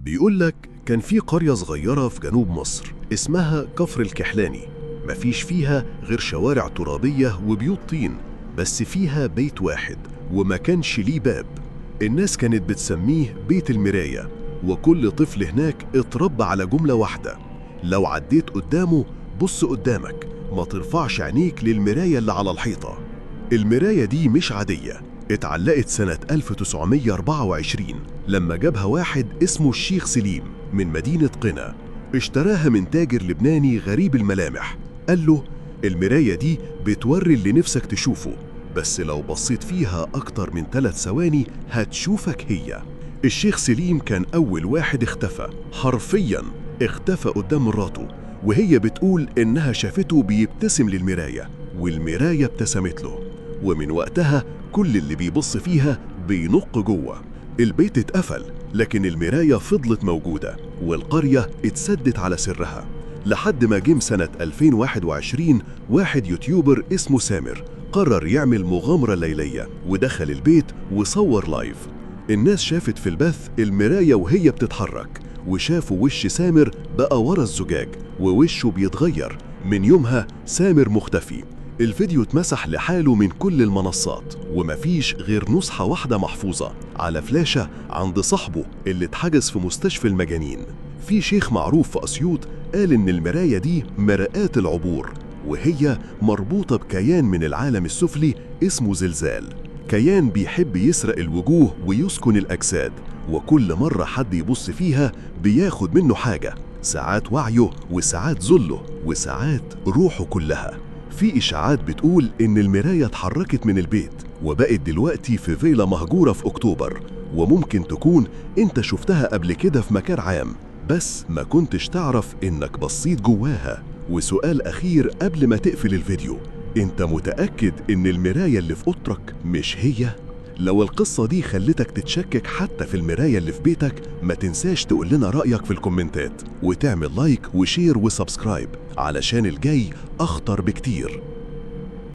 بيقولك كان في قرية صغيرة في جنوب مصر اسمها كفر الكحلاني. مفيش فيها غير شوارع ترابية وبيوت طين، بس فيها بيت واحد وما كانش ليه باب. الناس كانت بتسميه بيت المراية، وكل طفل هناك اتربى على جملة واحدة: لو عديت قدامه بص قدامك، ما ترفعش عينيك للمراية اللي على الحيطة. المراية دي مش عادية، اتعلقت سنة 1924 لما جابها واحد اسمه الشيخ سليم من مدينة قنا. اشتراها من تاجر لبناني غريب الملامح. قال له المراية دي بتوري اللي نفسك تشوفه، بس لو بصيت فيها أكتر من 3 ثواني هتشوفك هي. الشيخ سليم كان أول واحد اختفى، حرفياً اختفى قدام مراته وهي بتقول إنها شافته بيبتسم للمراية والمراية ابتسمت له، ومن وقتها كل اللي بيبص فيها بينق جوه. البيت اتقفل لكن المراية فضلت موجودة، والقرية اتسدت على سرها لحد ما جه سنة 2021 واحد يوتيوبر اسمه سامر قرر يعمل مغامرة ليلية ودخل البيت وصور لايف. الناس شافت في البث المراية وهي بتتحرك، وشافوا وش سامر بقى ورا الزجاج ووشه بيتغير. من يومها سامر مختفي. الفيديو اتمسح لحاله من كل المنصات، ومفيش غير نسخة واحدة محفوظة على فلاشة عند صاحبه اللي اتحجز في مستشفى المجانين. في شيخ معروف في أسيوط قال إن المراية دي مرآة العبور، وهي مربوطة بكيان من العالم السفلي اسمه زلزال، كيان بيحب يسرق الوجوه ويسكن الأجساد، وكل مرة حد يبص فيها بياخد منه حاجة، ساعات وعيه وساعات ذله وساعات روحه كلها. في إشاعات بتقول إن المراية اتحركت من البيت وبقت دلوقتي في فيلا مهجورة في أكتوبر، وممكن تكون أنت شفتها قبل كده في مكان عام بس ما كنتش تعرف إنك بصيت جواها. وسؤال أخير قبل ما تقفل الفيديو، أنت متأكد إن المراية اللي في أوضتك مش هي؟ لو القصة دي خلتك تتشكك حتى في المراية اللي في بيتك، ما تنساش تقول لنا رأيك في الكومنتات، وتعمل لايك وشير وسبسكرايب علشان الجاي أخطر بكتير.